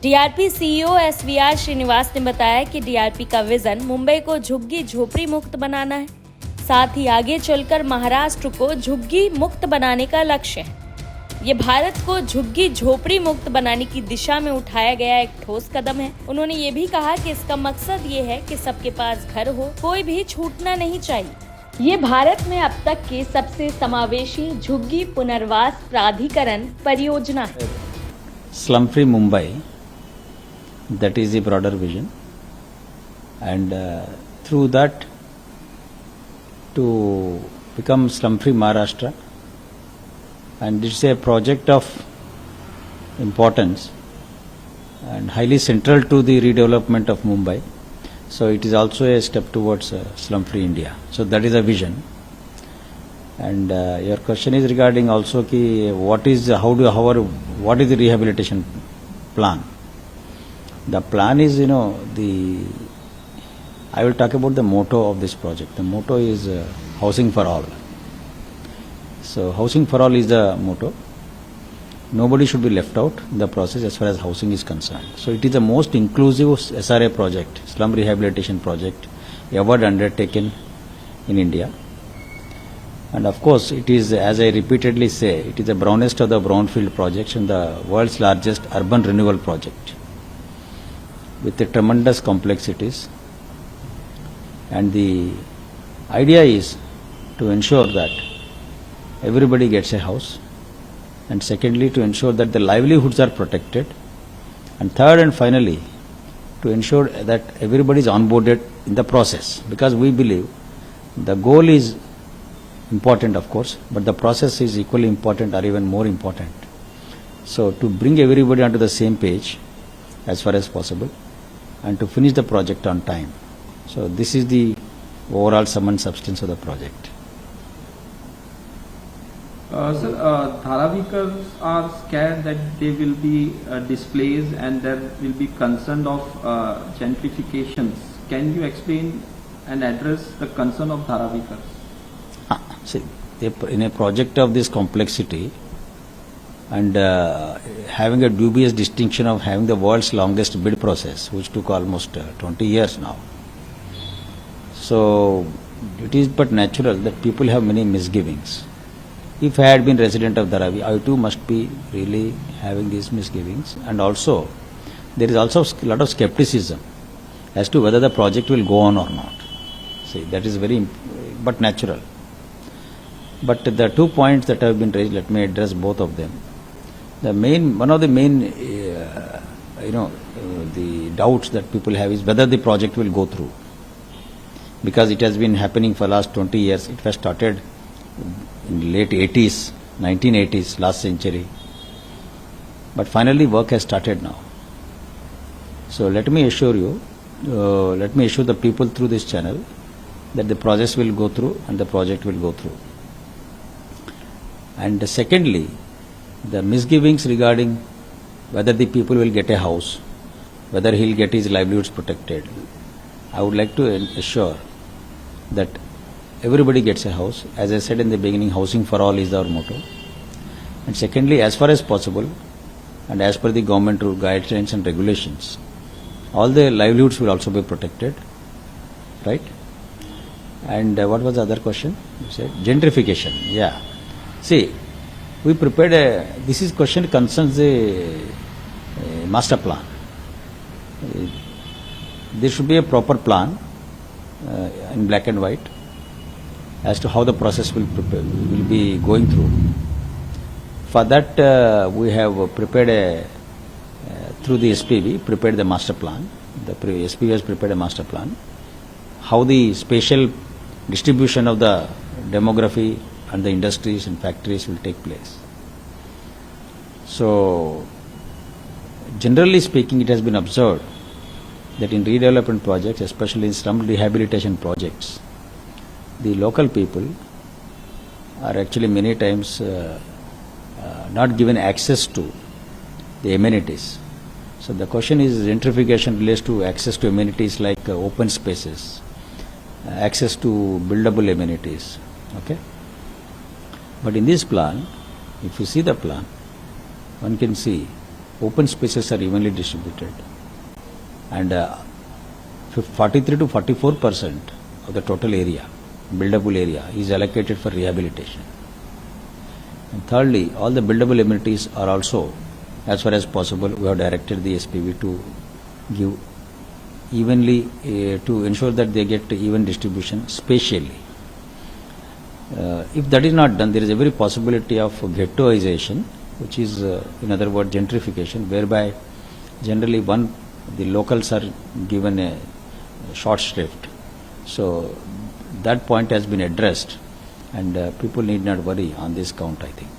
DRP CEO SVR Srinivas ने बताया कि डीआरपी का विजन मुंबई को झुग्गी झोपड़ी मुक्त बनाना है। साथ ही आगे चलकर महाराष्ट्र को झुग्गी मुक्त बनाने का लक्ष्य है। ये भारत को झुग्गी झोपड़ी मुक्त बनाने की दिशा में उठाया गया एक ठोस कदम है। उन्होंने ये भी कहा कि इसका मकसद ये है कि सबके पास घर हो, कोई भी छूटना नहीं चाहिए। ये भारत में अब तक की सबसे समावेशी झुग्गी पुनर्वास प्राधिकरण परियोजना है। Slum free Mumbai, that is the broader vision, and through that to become slum free Maharashtra, and it's a project of importance and highly central to the redevelopment of Mumbai. So it is also a step towards slum free India. So that is a vision. And your question is regarding also ki what is what is the rehabilitation plan? The plan is, I will talk about the motto of this project. The motto is housing for all. So housing for all is the motto. Nobody should be left out in the process as far as housing is concerned. So it is the most inclusive SRA project, slum rehabilitation project, ever undertaken in India. And of course, it is, as I repeatedly say, it is the brownest of the brownfield projects and the world's largest urban renewal project with the tremendous complexities. And the idea is to ensure that everybody gets a house, and secondly, to ensure that the livelihoods are protected, and third and finally, to ensure that everybody is onboarded in the process, because we believe the goal is important, of course, but the process is equally important or even more important. So to bring everybody onto the same page as far as possible and to finish the project on time. So this is the overall sum and substance of the project. Sir, Dharavikars are scared that they will be displaced and there will be concern of gentrifications. Can you explain and address the concern of Dharavikars? See, in a project of this complexity and having a dubious distinction of having the world's longest bid process, which took almost 20 years now. So it is but natural that people have many misgivings. If I had been resident of Dharavi, I too must be really having these misgivings. And also, there is also a lot of skepticism as to whether the project will go on or not. See, that is very but natural. But the 2 points that have been raised, let me address both of them. One of the main, the doubts that people have is whether the project will go through. Because it has been happening for the last 20 years. It was started in late 80s, 1980s, last century. But finally work has started now. So let me assure you, let me assure the people through this channel that the process will go through and the project will go through. And secondly, the misgivings regarding whether the people will get a house, whether he will get his livelihoods protected. I would like to assure that everybody gets a house. As I said in the beginning, housing for all is our motto. And secondly, as far as possible, and as per the government rule, guidelines and regulations, all the livelihoods will also be protected, right? And what was the other question? You said gentrification. Yeah. See, we prepared this is question concerns a master plan. There should be a proper plan in black and white as to how the process will be going through. For that, we have prepared through the SPV, prepared the master plan. The SPV has prepared a master plan. How the spatial distribution of the demography and the industries and factories will take place. So, generally speaking, it has been observed that in redevelopment projects, especially in slum rehabilitation projects, the local people are actually many times not given access to the amenities. So the question is, gentrification relates to access to amenities like open spaces, access to buildable amenities. Okay. But in this plan, if you see the plan, one can see open spaces are evenly distributed, and 43 to 44% of the total area, buildable area, is allocated for rehabilitation. And thirdly, all the buildable amenities are also, as far as possible, we have directed the SPV to give evenly, to ensure that they get even distribution spatially. If that is not done, there is every possibility of ghettoization, which is, in other words, gentrification, whereby generally the locals are given a short shrift. So that point has been addressed, and people need not worry on this count, I think.